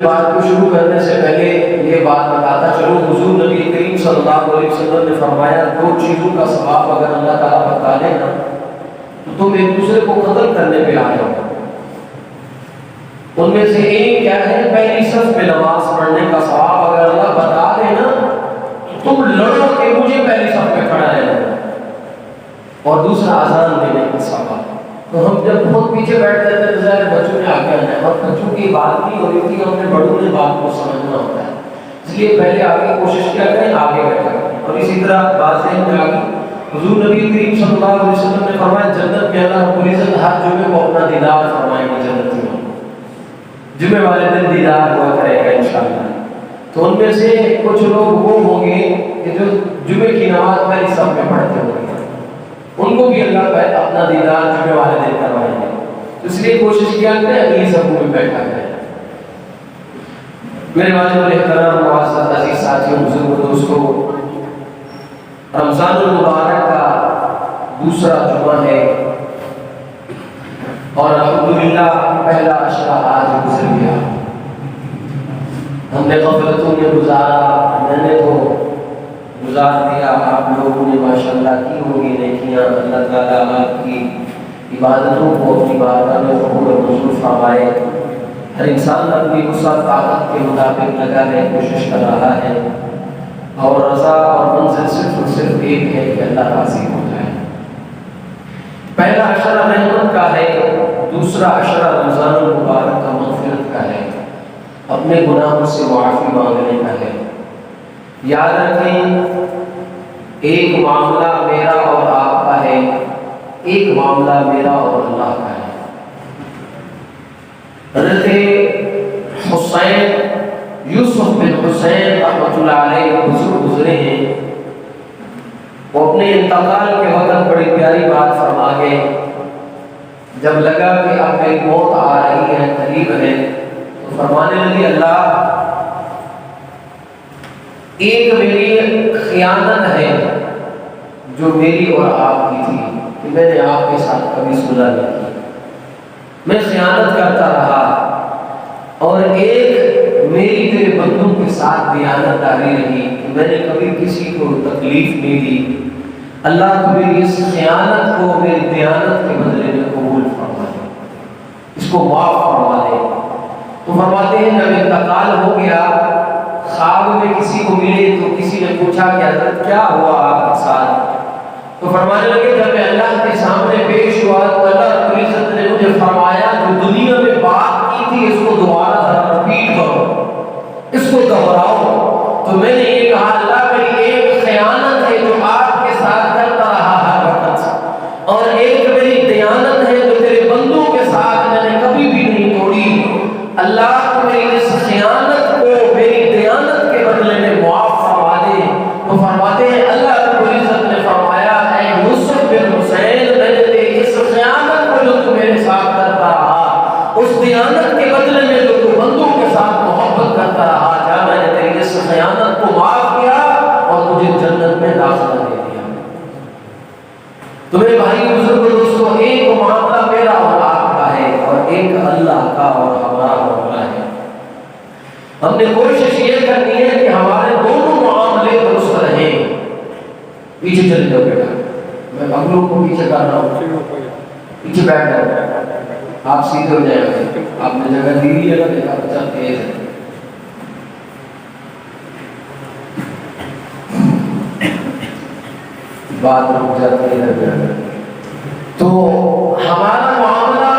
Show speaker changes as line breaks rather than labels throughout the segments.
بات کو شروع کرنے سے پہلے یہ بات بتاتا چلو، حضور نبی کریم صلی اللہ علیہ وسلم نے فرمایا دو چیزوں کا ثواب اگر اللہ تعالیٰ بتا دے نا تو تم ایک دوسرے کو قتل کرنے پہ آ جاؤ۔ ان میں سے ایک کیا ہے؟ پہلی صف میں نماز پڑھنے کا ثواب اگر اللہ بتا دے نا تو تم لڑو کہ مجھے پہلی صف میں کھڑا رہنا، اور دوسرا اذان دینے کا ثواب۔ تو ہم جب بہت پیچھے بیٹھ جاتے ہیں تو ظاہر بچوں نے آگے آنا ہے، اور بچوں کی بات نہیں ہو رہی تھی، ہم نے بڑوں نے بات کو سمجھنا ہوتا ہے، اس لیے پہلے آگے کوشش کیا کریں، آگے بیٹھا کریں۔ اور اسی طرح بات ذہن میں آگی، حضور نبی کریم صلی اللہ علیہ وسلم نے فرمایا جنت میں اللہ رب العزت ہر جمعے کو اپنا دیدار فرمائیں گے جنتیوں کو، جمعے والے دن دیدار ہوا کرے گا انشاءاللہ۔ تو ان میں سے کچھ لوگ وہ ہوں گے کہ جو جمعے کی نماز پہلی صف میں پڑھتے ہوں گے، ان کو بھی اللہ کا اپنا دیدار جمعے والے دن کروائیں گے۔ اس لیے کوشش کیا کریں اگلی صفوں میں بیٹھا کریں۔ میرے واجب الاحترام معزز عزیز ساتھیوں، بزرگ دوستوں، رمضان المبارک کا دوسرا جمعہ ہے اور الحمدللہ پہلا عشرہ آج گزر گیا۔ ہم نے غفلتوں میں گزارا، میں نے تو گزار دیا، آپ لوگوں نے ماشاءاللہ کی ہوگی نیکیاں۔ اللہ تعالیٰ آپ کی عبادتوں کو اپنی بارگاہ میں قبول و منظور فرمائے۔ ہر انسان اپنی وسعت طاقت کے مطابق لگا ہے، کوشش کر رہا ہے، اور رضا اور منزل صرف اور صرف ایک ہے کہ اللہ راضی ہو جائے۔ پہلا عشرہ رحمت کا ہے، دوسرا عشرہ رمضان المبارک کا مغفرت کا ہے، اپنے گناہوں سے معافی مانگنے کا ہے۔ یاد رکھیں ایک معاملہ میرا اور آپ کا ہے، ایک معاملہ میرا اور اللہ کا ہے۔ حضرت حسین یوسف بن حسین رحمۃ اللہ علیہ بزرگ گزرے ہیں، وہ اپنے انتقال کے وقت بڑی پیاری بات فرما گئے۔ جب لگا کہ اب میری موت آ رہی ہے، قریب ہے، تو فرمانے لگے اللہ ایک میری خیانت ہے جو میری اور آپ کی تھی کہ میں نے آپ کے ساتھ کبھی صلح نہیں کی، میں خیانت کرتا رہا، اور ایک میری تیرے بندوں کے ساتھ دیانت داری رہی کہ میں نے کبھی کسی کو تکلیف نہیں دی۔ اللہ تو میری اس خیانت کو میری دیانت کے بدلے میں قبول فرما دے، اس کو معاف فرما دے۔ تو فرماتے ہیں جب انتقال ہو گیا، خواب میں کسی کو ملے تو کسی نے پوچھا کہ حضرت کیا ہوا آپ کے ساتھ؟ تو فرمانے لگے جب میں اللہ کے سامنے پیش ہوا تو اللہ رب العزت نے مجھے فرمایا جو دنیا میں بات کی تھی اس کو دوبارہ ذرا رپیٹ کرو، اس کو دہراؤ۔ تو میں نے یہ کہا اللہ میری ایک خیانت ہے جو آپ کے ساتھ کرتا رہا ہر وقت، اور ایک میری دیانت ہے جو تیرے بندوں کے ساتھ میں نے کبھی بھی نہیں توڑی۔ اللہ تو میری اس خیانت کو میری دیانت کے بدلے میں معاف فرما دے۔ تو فرماتے ہیں اللہ رب العزت نے فرمایا اے یوسف بن حسین میں نے تیری اس خیانت کو جو تو میرے ساتھ کرتا رہا، اس دیانت کے بدلے میں جو تو بندوں کے ساتھ محبت کرتا رہا، جا میں نے تیری اس خیانت کو معاف کیا اور تجھے جنت میں داخلہ دے دیا۔ تو میرے بھائی بزرگ دوستوں، ایک معاملہ میرا اور آپ کا ہے اور ایک اللہ کا اور ہمارا معاملہ ہے۔ ہم نے کوشش یہ کرنی ہے کہ ہمارے دونوں معاملے درست رہیں۔ پیچھے چلے جاؤ بیٹا، میں اگلوں کو پیچھے کر رہا ہوں، پیچھے بیٹھ جاؤ، آپ سیدھے ہو جائیں گے۔ آپ نے جگہ دی ہے نا، دیکھا بچہ تیز ہے۔ بات رک جاتی ہے۔ تو ہمارا معاملہ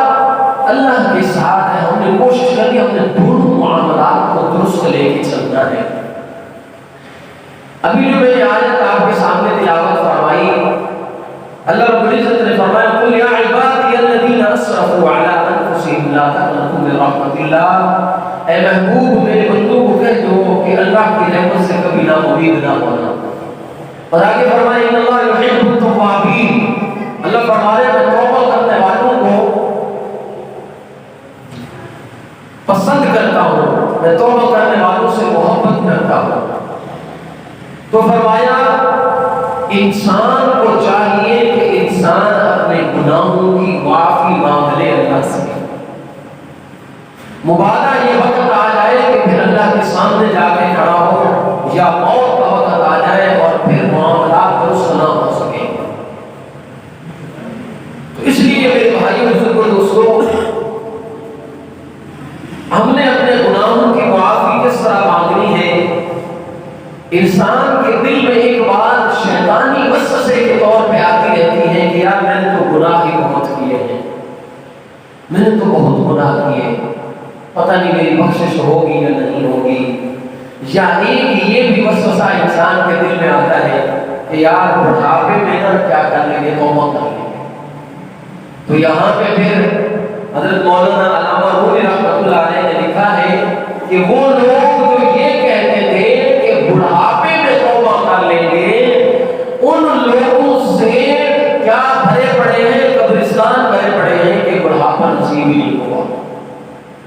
اللہ کے ساتھ ہے، ہم نے کوشش کرنی ہم نے دونوں معاملات کو درست لے کے چلنا ہے۔ ابھی جو میں نے آیت آپ کے سامنے تلاوت فرمائی، اللہ رب العزت نے فرمایا قل یا عبادی الذین اسرفوا علی انفسہم لا تقنطوا من رحمت اللہ، اے محبوب میرے بندوں کو کہہ دو کہ اللہ کی رحمت سے کبھی نا امید نہ ہونا۔ اور آگے فرمایا ان اللہ یحب التوابین، اللہ فرمایا میں توبہ کرنے والوں کو پسند کرتا ہوں، میں توبہ کرنے والوں سے محبت کرتا ہوں۔ تو فرمایا انسان کو چاہیے کہ انسان اپنے گناہوں کی معافی مانگ لے اللہ سے۔ مبادہ یہ وقت آ جائے کہ انسان کے دل میں ایک بات شیطانی وسوسے کے طور پہ آتی رہتی ہے کہ یار میں نے تو گناہ ہی بہت کیے ہیں، میں نے تو بہت گناہ کیے، پتہ نہیں میری بخشش ہوگی یا نہیں ہوگی۔ یا ایک یہ بھی وسوسہ انسان کے دل میں آتا ہے کہ یار بڑھاپے میں نا کیا کر لیں گے، توبہ کر لیں گے۔ تو یہاں پہ پھر حضرت مولانا علامہ رومی رحمۃ اللہ علیہ نے لکھا ہے کہ وہ لوگ جو یہ کہتے تھے کہ بڑھاپے میں توبہ کر لیں گے، ان لوگوں سے کیا بھرے پڑے ہیں، قبرستان بھرے پڑے ہیں کہ بڑھاپا نصیب ہی نہیں ہوا،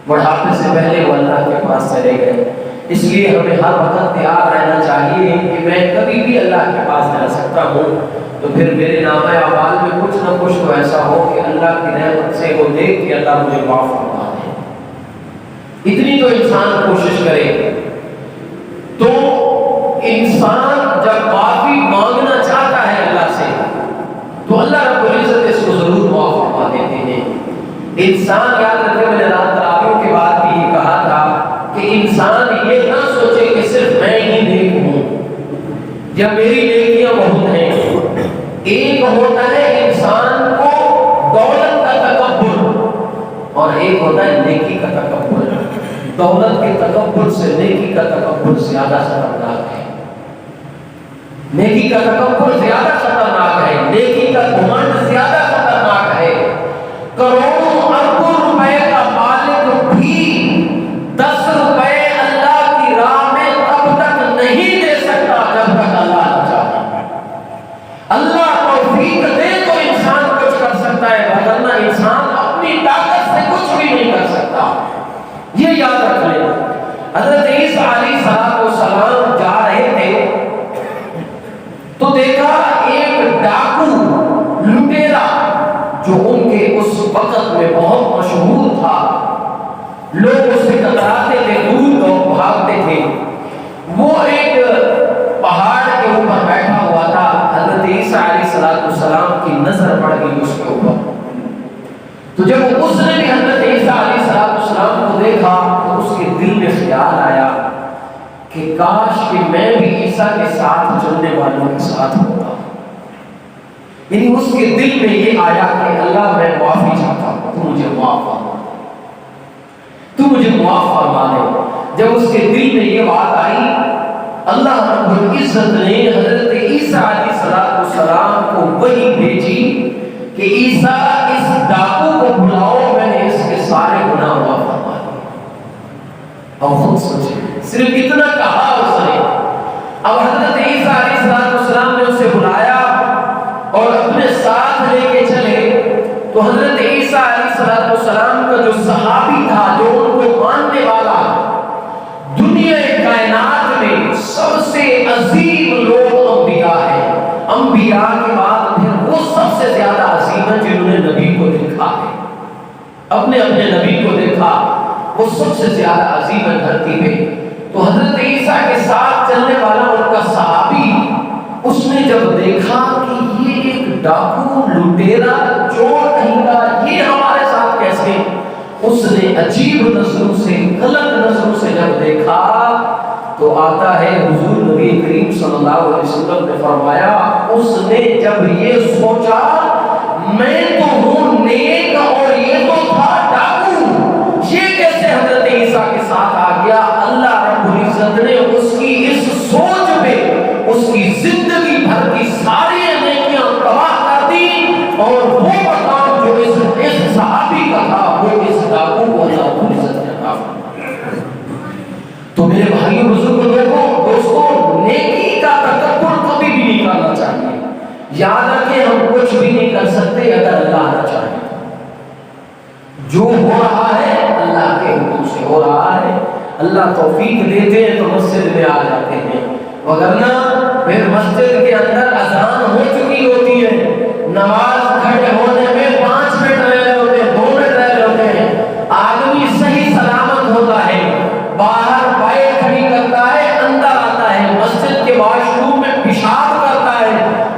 بڑھاپے سے پہلے وہ اللہ کے پاس چلے گئے۔ اس لیے ہمیں ہر وقت تیار رہنا چاہیے کہ میں کبھی بھی اللہ کے پاس جا سکتا ہوں، تو پھر میرے نامہ اعمال میں کچھ نہ کچھ تو ایسا ہو کہ اللہ کی رحمت سے وہ دیکھ کہ اللہ مجھے معاف فرما دے۔ اتنی تو انسان کوشش کرے۔ تو انسان جب معافی مانگنا چاہتا ہے اللہ سے تو اللہ رب العزت اس کو ضرور معاف فرما دیتے ہیں۔ انسان یاد رکھے، میں نے رات تراویح کے بعد بھی یہ کہا تھا کہ انسان یہ نہ سوچے کہ صرف میں ہی نیک ہوں یا میری نیکیاں بہت ہیں۔ ایک ہوتا ہے انسان کو دولت کا تکبر اور ایک ہوتا ہے نیکی کا تکبر۔ دولت کے تکبر سے نیکی کا تکبر زیادہ خطرناک ہے، نیکی کا تکبر زیادہ خطرناک ہے، نیکی کا گھمنڈ زیادہ خطرناک ہے۔ کروڑوں اربوں روپے کا مالک بھی 10 روپے اللہ کی راہ میں تب تک نہیں دے سکتا جب تک اللہ نہ چاہے۔ اللہ توفیق دے تو انسان کچھ کر سکتا ہے، ورنہ انسان اپنی طاقت سے کچھ بھی نہیں کر سکتا۔ یہ یاد رکھ لیں۔ حضرت عیسیٰ علیہ السلام جا رہے تھے تو دیکھا ایک ڈاکو لٹیرا جو ان کے اس وقت میں بہت مشہور تھا، لوگ اس سے کتراتے تھے، دور اور بھاگتے تھے۔ وہ ایک پہاڑ کے اوپر بیٹھا ہوا تھا۔ حضرت عیسیٰ علیہ السلام کی نظر پڑ گئی اس کے اوپر، تو جب اس نے بھی حضرت عیسیٰ علیہ السلام کو دیکھا تو اس کے دل میں خیال آیا کہ کاش کہ میں بھی عیسیٰ کے ساتھ چلنے والوں کے ساتھ ہوتا۔ یعنی اس کے دل میں یہ آیا کہ اللہ میں معافی چاہتا ہوں، تو مجھے معاف فرما، تو مجھے معاف فرما دے۔ جب اس کے دل میں یہ بات آئی، اللہ رب العزت نے حضرت عیسیٰ علیہ السلام کو وحی بھیجی کہ عیسیٰ اس ڈاکو کو بلاؤ، میں نے اس کے سارے گناہ معاف فرما دیے۔ اور خود سوچیں، صرف اتنا کہا اس نے۔ اب حضرت عیسیٰ علیہ السلام نے اسے بلایا اور اپنے ساتھ لے کے چلے، تو حضرت عیسیٰ علیہ السلام کا جو صحابی تھا، جو ان کو ماننے والا، دنیا کائنات میں سب سے عظیم لوگ انبیاء ہیں۔ انبیاء کے بعد پھر وہ سب سے زیادہ عظیم ہیں جنہوں نے نبی کو دیکھا ہے، اپنے نبی کو دیکھا، وہ سب سے زیادہ عظیم ہے دھرتی پہ۔ تو حضرت عیسیٰ کے ساتھ چلنے والا ان کا صحابی، اس نے جب دیکھا کہ یہ ایک ڈاکو لٹیرا چور کہیں کا، یہ ہمارے ساتھ کیسے، اس نے عجیب نظروں سے، غلط نظروں سے جب دیکھا تو آتا ہے حضور نبی کریم صلی اللہ علیہ وسلم نے فرمایا، اس نے جب یہ سوچا میں تو ہوں نیک اور یہ تو تھا ڈاکو، یہ کیسے حضرت عیسیٰ کے ساتھ آ گیا؟ اللہ رب العزت نے اس کی اس سوچ پہ اس کی زندگی بھر کی ساری نیکیاں تباہ کر دی، اور وہ مقام جو اس صحابی کا تھا وہ اس ڈاکو کو اللہ رب العزت نے عطا فرمایا۔ تو میرے بھائیوں بزرگوں، دوستوں، نیکی کا تکبر کبھی بھی نہیں کرنا چاہیے۔ یاد رکھیں ہم کچھ بھی نہیں کر سکتے اگر اللہ نہ چاہے۔ جو ہو رہا ہے اللہ کے حکم سے ہو رہا ہے، اللہ توفیق دیتے ہیں تو مسجد میں آ جاتے ہیں، وگرنہ پھر مسجد کے اندر اذان ہو چکی ہوتی ہے، نماز کھڑے ہونے میں 5 منٹ رہ رہے ہوتے ہیں، 2 منٹ رہ رہے ہوتے ہیں، آدمی صحیح سلامت ہوتا ہے، باہر بائک کھڑی کرتا ہے، اندر آتا ہے، مسجد کے واش روم میں پیشاب کرتا ہے،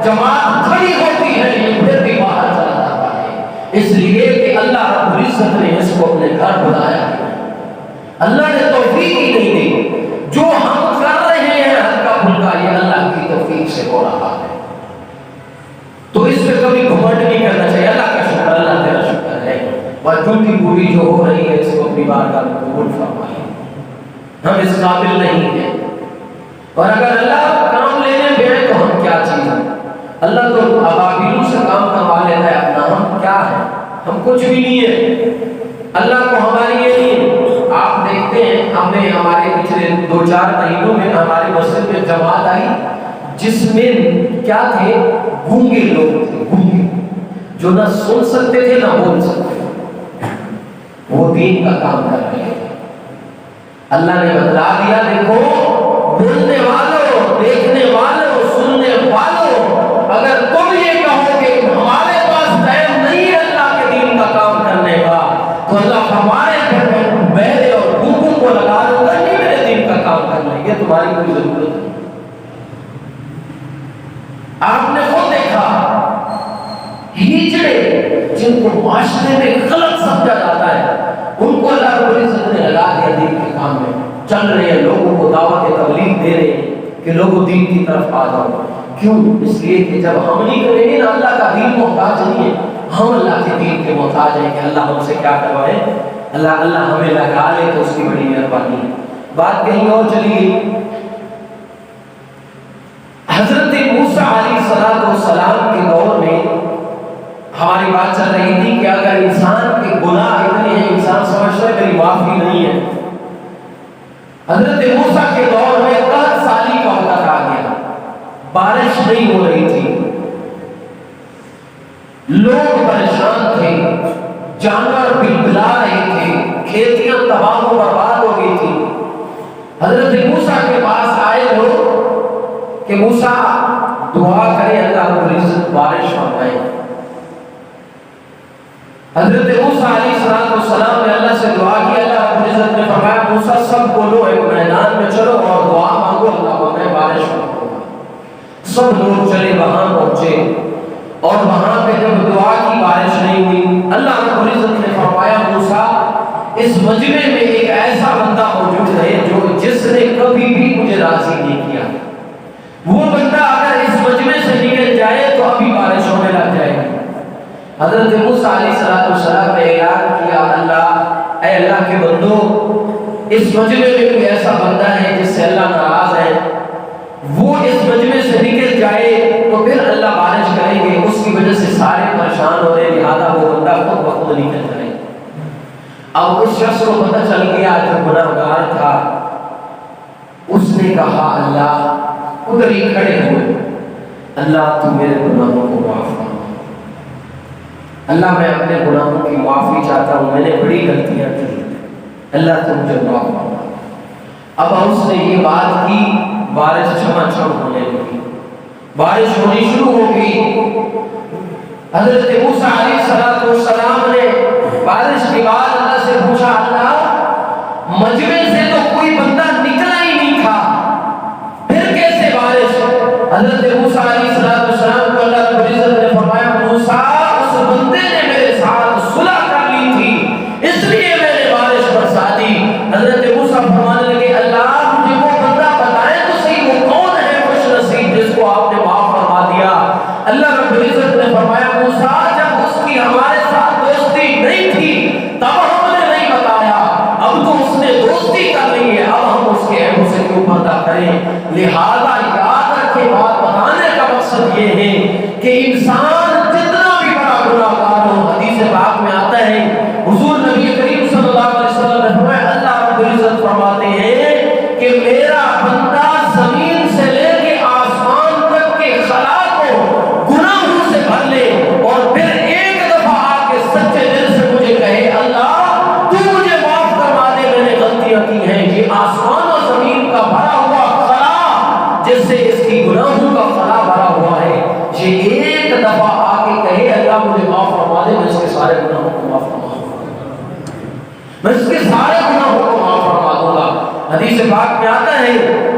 جماعت کھڑی ہوتی ہے، یہ پھر بھی باہر چلا جاتا ہے، اس لیے کہ اللہ رب العزت نے اس کو اپنے گھر بلایا ہے۔ اللہ نے توفیق ہی نہیں دی۔ جو ہم کر رہے ہیں ہلکا پھلکا سے ہو رہا ہے، تو اس پہ کبھی گھمنڈ نہیں کرنا چاہیے. اللہ کا شکر، اللہ تیرا شکر ہے، اور جھوٹی بولی جو ہو رہی ہے اس کو اپنی بارگاہ میں قبول فرمائے. ہم اس قابل نہیں ہیں، اور اگر اللہ کام لینے بیٹھے تو ہم کیا چیز ہیں؟ اللہ تو ابابیلوں سے کام کروا لیتا ہے اپنا، ہم کیا ہیں؟ ہم کچھ بھی نہیں ہے. اللہ کو ہماری یہ نہیں. آپ دیکھتے ہیں ہم نے ہمارے پچھلے 2-4 مہینوں میں ہماری مسجد میں جماعت آئی جس میں کیا تھے؟ گونگے لوگ تھے، گونگے جو نہ سن سکتے تھے نہ بول سکتے تھے. وہ دین کا کام کر رہے تھے. اللہ نے بتلا دیا، دیکھو بولنے والوں، دیکھنے والوں، سننے والوں، اگر تم یہ کہو کہ ہمارے پاس ٹائم نہیں ہے اللہ کے دین کا کام کرنے کا، تو اللہ ہمارے گھر میں بہرے اور گونگوں کو لگا دوں گا، یہ میرے دین کا کام کرنا ہے، یہ تمہاری کوئی ضرورت نہیں. آپ نے خود دیکھا ہجڑے جن کو معاشرے میں غلط سمجھا جاتا ہے، ان کو اللہ رب العزت نے لگا دیا دین کے کام میں. چل رہے ہیں، لوگوں کو دعوت تبلیغ دے رہے ہیں کہ لوگوں دین کی طرف آ جاؤ. کیوں؟ اس لیے کہ جب ہم نہیں کریں گے نا، اللہ کا دین محتاج نہیں ہے، ہم اللہ کے دین کے محتاج ہیں کہ اللہ ہم سے کیا کروائے. اللہ ہمیں لگا لے تو اس کی بڑی مہربانی ہے. بات کہیں اور چلی گئی. حضرت موسیٰ علیہ السلام کے دور میں ہماری بات چل رہی تھی کہ اگر انسان کے گناہ اتنے ہیں، انسان سمجھتا ہے میری معافی نہیں ہے. حضرت موسیٰ کے دور میں 10 سالی کا وقت آ گیا، بارش نہیں ہو رہی تھی، لوگ پریشان تھے، جانور بلبلا رہے تھے، کھیتیاں تباہ و برباد ہو گئی تھی. حضرت موسیٰ کے پاس آئے لوگ کہ موسیٰ دعا کرے اللہ رب العزت بارش فرمائے. حضرت موسیٰ علیہ السلام نے اللہ سے دعا کی. اللہ رب العزت نے فرمایا موسیٰ سب بولو ایک میدان میں چلو اور دعا مانگو، اللہ کو میں بارش فرماؤں گا. سب لوگ چلے، وہاں پہنچے، اور وہاں پہ جب دعا کی بارش نہیں ہوئی. اللہ رب العزت نے فرمایا موسیٰ اس مجمع میں ایک ایسا بندہ موجود ہے جس نے کبھی بھی مجھے راضی نہیں کیا، وہ بندہ اگر اس مجمع سے نکل جائے تو ابھی بارش ہونے لگ جائے گی. حضرت موسیٰ علیہ السلام نے اعلان کیا، اللہ، اے اللہ کے بندو، اس مجمع میں کوئی ایسا بندہ ہے جس سے اللہ ناراض ہے، وہ اس مجمع سے نکل جائے تو پھر اللہ بارش کریں گے، اس کی وجہ سے سارے پریشان ہو رہے، لہٰذا وہ بندہ خود بخود نکل جائے. اب اس شخص کو پتہ چل گیا جو گناہگار تھا، اس نے کہا اللہ، ادھر ہی کھڑے ہوئے، اللہ تو میرے گناہوں کو معاف فرما. اللہ میں اپنے گناہوں کی معافی چاہتا ہوں، میں نے بڑی غلطیاں کی، اللہ تو مجھے معاف فرما. اب اس نے یہ بات کی، بارش چھما چھم ہونے لگی، بارش ہونی شروع ہو گئی. حضرت موسیٰ علیہ السلام نے بارش کے بعد اللہ سے پوچھا، اللہ مجمع سے تو کوئی بندہ نکلا ہی نہیں تھا، پھر کیسے بارش؟ حضرت موسیٰ علیہ السلام کو اللہ رب العزت نے فرمایا موسیٰ اس بندے نے میرے ساتھ صلح کر لی تھی، اس لیے میں نے بارش برسا دی. حضرت موسیٰ فرمانے لگے اللہ مجھے وہ بندہ بتائیں تو صحیح، وہ کون ہے خوش نصیب جس کو آپ نے معاف فرما دیا. اللہ رب العزت نے فرمایا موسیٰ جب اس کی ہمارے ساتھ دوستی نہیں تھی تب ہم نے نہیں بتایا، اب تو اس نے دوستی کر لی ہے، اب ہم اس کے عیبوں سے کیوں پردہ کریں. لہذا یاد رکھے، بات بتانے کا مقصد یہ ہے کہ انسان جتنا بھی بڑا گناہگار ہو، حدیث پاک میں آتا ہے حضور نبی کریم صلی اللہ علیہ وسلم نے فرمایا، اللہ رب العزت فرماتے ہیں کہ میرا بندہ زمین سے لے کے آسمان تک کے خلا کو گناہوں سے بھر لے اور پھر ایک دفعہ آ کے سچے دل سے مجھے کہے اللہ تو مجھے معاف کروا دے، میں نے غلطیاں کی ہیں. یہ آسمان و زمین کا بھرا ہوا خلا جس سے اس کی گناہوں کا خلا بھرا ہوا ہے، یہ ایک دفعہ آ کے کہے اللہ مجھے معاف فرما دے، میں اس کے سارے گناہوں کو معاف فرما دوں گا، میں اس کے سارے گناہوں کو معاف فرما دوں گا. حدیث پاک میں آتا ہے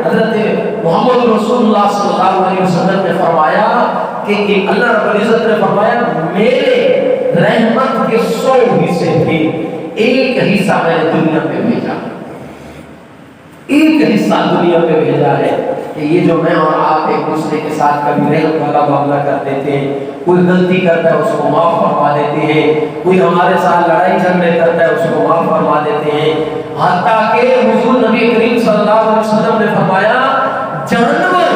حضرت محمد رسول اللہ صلی اللہ علیہ وسلم نے فرمایا کہ اللہ رب العزت نے فرمایا میرے رحمت کے 100 حصے تھے، ایک حصہ میں نے دنیا پہ بھیجا، ایک حصہ دنیا پہ بھیجا ہے. کہ یہ جو میں اور آپ ایک دوسرے کے ساتھ کبھی رحم والا معاملہ کر دیتے ہیں، کوئی غلطی کرتا ہے اس کو معاف فرما دیتے ہیں، کوئی ہمارے ساتھ لڑائی جھگڑے کرتا ہے اس کو معاف فرما دیتے ہیں، حتیٰ کہ حضور نبی کریم صلی اللہ علیہ وسلم نے فرمایا جانور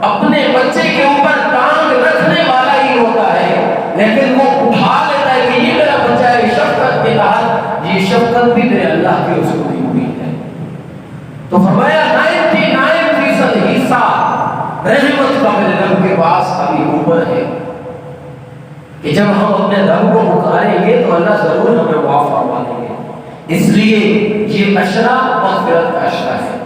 اپنے بچے کے اوپر ٹانگ رکھنے والا ہی ہوتا ہے لیکن وہ اٹھا لیتا ہے کہ یہ میرا بچہ ہے، شفقت کے تحت یہ شفقت بھی میرے اللہ کی اس کو دی ہوئی ہے۔ تو فرمایا 99% حصہ رحمت کا میرے رب کے پاس ابھی اوپر ہے کہ جب ہم اپنے رب کو پکاریں گے تو اللہ ضرور ہمیں معاف فرما دیں گے۔ اس لیے یہ عشرہ مغفرت کا عشرہ ہے،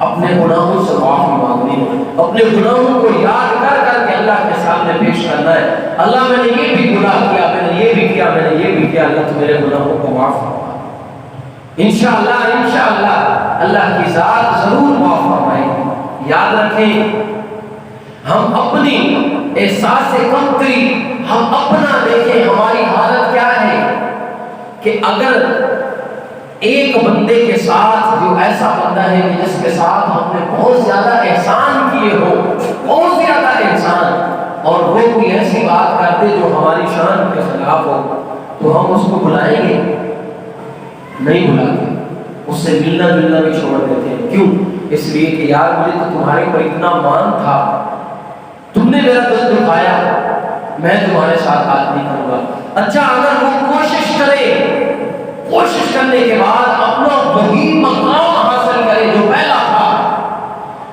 اپنے گناہوں سے معافی مانگنی ہے، اپنے گناہوں کو یاد کر کر کے اللہ کے سامنے پیش کرنا ہے، اللہ میں نے یہ بھی گناہ کیا، میں نے یہ بھی کیا، میں نے یہ بھی کیا، اللہ تو میرے گناہوں کو معاف فرما۔ انشاءاللہ اللہ کی ذات ضرور معاف فرمائے گی۔ یاد رکھیں ہم اپنی احساس کمتری، ہم اپنا دیکھیں ہماری حالت کیا ہے کہ اگر ایک بندے کے ساتھ جو ایسا بندہ ہے کہ جس کے ساتھ ہم نے بہت زیادہ احسان کیے ہو، بہت زیادہ احسان، اور وہ کوئی ایسی بات کرتے جو ہماری شان کے خلاف ہو تو ہم اس کو بلائیں گے؟ نہیں بلاتے، اس سے ملنا جلنا بھی چھوڑ دیتے ہیں۔ کیوں؟ اس لیے کہ یار مجھے تو تمہارے پر اتنا مان تھا، تم نے میرا دل دکھایا، میں تمہارے ساتھ بات نہیں کروں گا۔ اچھا اگر وہ کوشش کرے، کوشش کرنے کے بعد اپنا وہی مقام حاصل کرے جو پہلا تھا،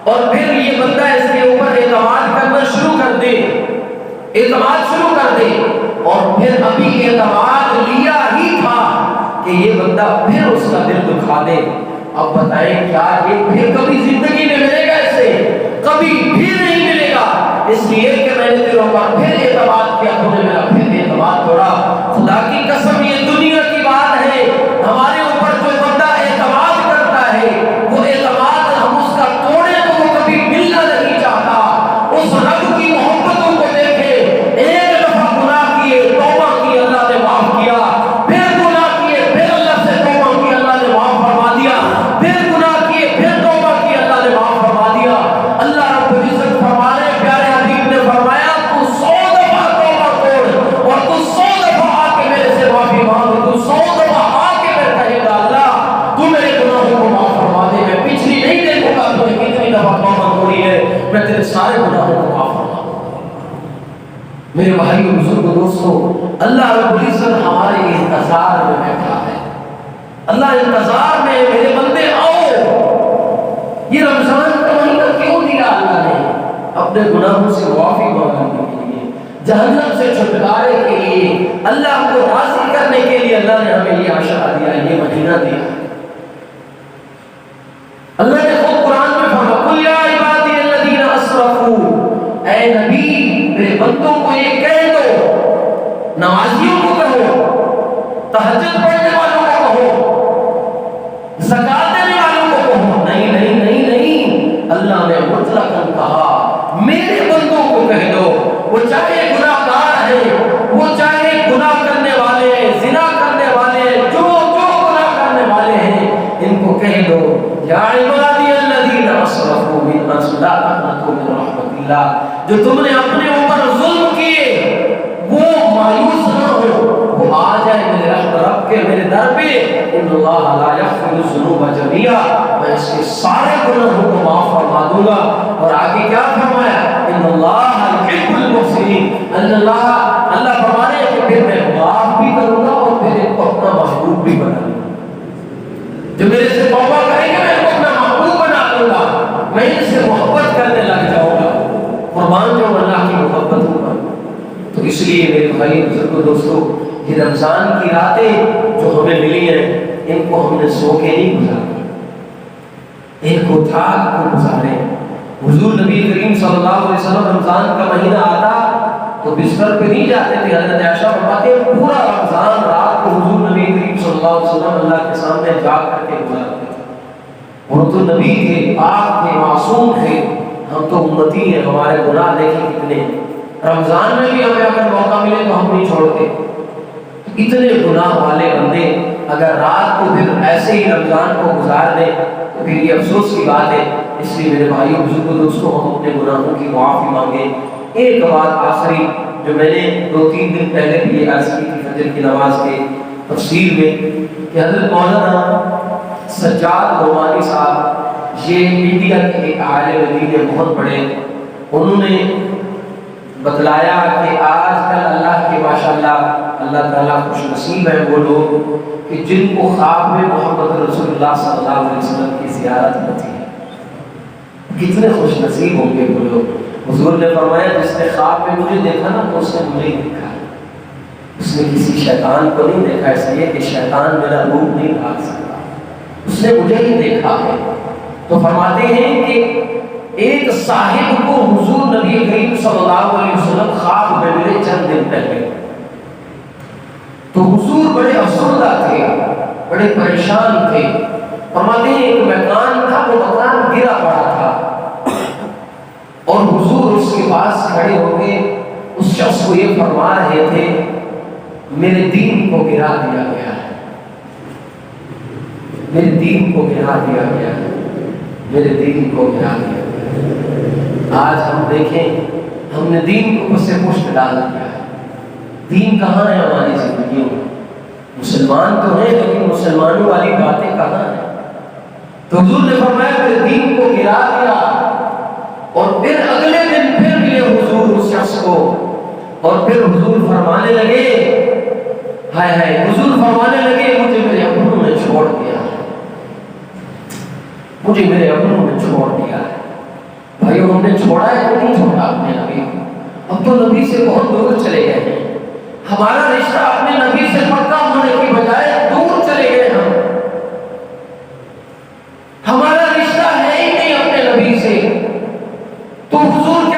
اور پھر یہ بندہ اس کے اوپر اعتماد کرنا شروع کر دے، اعتماد شروع کر دے، اور پھر ابھی اعتماد لیا ہی تھا کہ یہ بندہ پھر اس کا دل دکھا دے، اب بتائیں کیا یہ پھر کبھی زندگی میں ملے گا؟ اس سے کبھی بھی نہیں ملے گا، اس لیے کہ میں نے تیروں پر پھر اعتماد کیا، تو نے میرا پھر اعتماد توڑا۔ خدا کی قسم یہ دنیا کی بات ہے، ہمارے اوپر جو بندہ اعتماد کرتا ہے وہ اعتماد ہم اس کا توڑے تو وہ کبھی ملنا نہیں چاہتا۔ اس رب کی محبتوں کو دیکھے، ایک دفعہ گناہ کیے، توبہ کی، اللہ نے معاف کیا، پھر گناہ کیے، پھر اللہ سے توبہ کی، اللہ نے معاف فرما دیا، پھر گناہ کیے، پھر توبہ کی، اللہ نے معاف فرما دیا۔ اللہ رب العزت فرمانے پیارے حبیب نے فرمایا تو 100 دفعہ توبہ توڑ اور تو 100 دفعہ آ کے میرے سے معافی مانگ، تو 100 دفعہ آ کے میں کہے گا اللہ تو میرے گناہوں کو معاف فرما دے، میں پچھلی نہیں دیکھوں گا تو نے کتنی دفعہ توبہ توڑی ہے، میں تیرے سارے گناہوں کو معاف فرما دوں گا۔ میرے بھائی اور بزرگ دوستو، اللہ رب العزت ہمارے انتظار میں بیٹھا ہے، اللہ انتظار میں، میرے بندے آؤ۔ یہ رمضان کا مہینہ کیوں دیا اللہ نے؟ اپنے گناہوں سے معافی مانگنے کے لیے، جہنم سے چھٹکارے کے لیے، اللہ کو راضی کرنے کے لیے اللہ نے ہمیں یہ عشرہ دیا، یہ مہینہ دیا۔ اللہ نے خود قرآن میں فرمایا قل یا عبادی الذین اسرفوا، اے نبی میرے بندوں کو یہ کہہ دو، نمازیوں کو کہو، تہجد پڑھنے والوں کو کہو، زکات دینے والوں کو کہو، نہیں نہیں نہیں نہیں، اللہ نے مطلقاً کہا میرے بندوں کو کہہ دو، وہ چاہے گناہ گار ہے، وہ چاہے گناہ کرنے والے ہیں، زنا کرنے والے ہیں، جو گناہ کرنے والے ہیں، ان کو کہہ دو یا عبادی الذین اسرفوا من لا تقنطوا من رحمت اللہ، جو تم نے اپنے اوپر ظلم کیے وہ مایوس نہ ہو، وہ آ جائے میرے رب کے میرے در پہ، ان اللہ لا یغفر الذنوب جميعا، میں اس کے سارے گناہوں کو معاف فرما دوں گا۔ اور آگے کیا فرمایا؟ ان اللہ یحب المحسنین، اللہ فرمانے کہ پھر میں معاف بھی کروں گا اور پھر ان کو اپنا محبوب بھی بنا لوں گا، جو میرے سے توبہ کریں گے میں ان کو اپنا محبوب بنا لوں گا، میں ان سے محبت کرنے لگ جاؤں گا، قربان جو اللہ کی محبت ہوگا۔ تو اس لیے میرے بھائی بزرگوں دوستو، یہ رمضان کی راتیں جو ہمیں ملی ہیں ان کو ہم نے سو کے نہیں گزاری، ان کو جاگ کر گزارے۔ حضور نبی کریم صلی اللہ علیہ وسلم رمضان کا مہینہ آتا تو بستر پہ نہیں جاتے تھے، حضرت عائشہ فرماتے ہیں پورا رمضان رات کو حضور نبی کریم صلی اللہ علیہ وسلم اللہ کے سامنے جاگ کر کے گزارتے تھے۔ اور تو نبی تھے، پاک تھے، معصوم تھے، ہم تو امتی ہیں، ہمارے گناہ دیکھیں کتنے ہیں۔ رمضان میں بھی ہمیں اگر موقع ملے تو ہم نہیں چھوڑتے، اتنے گناہ والے بندے اگر رات کو پھر ایسے ہی رمضان کو گزار دیں تو تو پھر یہ افسوس کی بات ہے. اس لیے میرے بھائیوں بزرگوں دوستوں ہم اپنے گناہوں کی معافی مانگیں. ایک بات آخری جو میں نے 2-3 دن پہلے بھی یہ عرض کی تھی فجر کی نماز کے تفسیر میں کہ حضرت مولانا سجاد نعمانی صاحب یہ انڈیا کے ایک عالم دین ہے بہت بڑے. انہوں نے بتلایا کہ آج کل اللہ کے ماشاءاللہ اللہ تعالیٰ خوش نصیب ہیں وہ لوگ کہ جن کو خواب میں محمد رسول اللہ صلی اللہ علیہ وسلم کی زیارت ہوتی ہے. کتنے خوش نصیب ہوں گے وہ لوگ. حضور نے فرمایا جس نے خواب میں مجھے دیکھا نا تو اس نے مجھے ہی دیکھا. اس نے کسی شیطان کو نہیں دیکھا اس لیے کہ شیطان میرا روح نہیں بھاگ سکتا. اس نے مجھے ہی دیکھا ہے. تو فرماتے ہیں کہ ایک صاحب کو حضور نبی کریم صلی اللہ علیہ وسلم خواب میں ملے چند دن پہلے. تو حضور بڑے افسردہ تھے, بڑے پریشان تھے. فرماتے ہیں ایک مکان تھا, وہ مکان گرا پڑا تھا اور حضور اس کے پاس کھڑے ہو کے اس شخص کو یہ فرما رہے تھے میرے دین کو گرا دیا گیا ہے, میرے دین کو گرا دیا گیا ہے, میرے دین کو گرا دیا گیا ہے. آج ہم دیکھیں ہم نے دین کو اس سے پشت ڈال دیا ہے. دین کہاں ہے ہماری زندگیوں میں؟ مسلمان تو ہیں لیکن مسلمانوں والی باتیں کہاں ہیں؟ تو حضور نے فرمایا میرے دین کو گرا دیا. اور پھر اگلے دن پھر ملے حضور اس شخص کو اور پھر حضور فرمانے لگے ہائے ہائے, حضور فرمانے لگے مجھے میرے اپنوں نے چھوڑ دیا ہے, مجھے میرے اپنوں نے چھوڑ دیا ہے. بھائیو ہم نے چھوڑا ہے تو نہیں چھوڑا اپنے نبی کو؟ اب تو نبی سے بہت دور چلے گئے ہیں. ہمارا رشتہ اپنے نبی سے پکا ہونے کی بجائے دور چلے گئے ہم. ہمارا رشتہ ہے ہی نہیں اپنے نبی سے.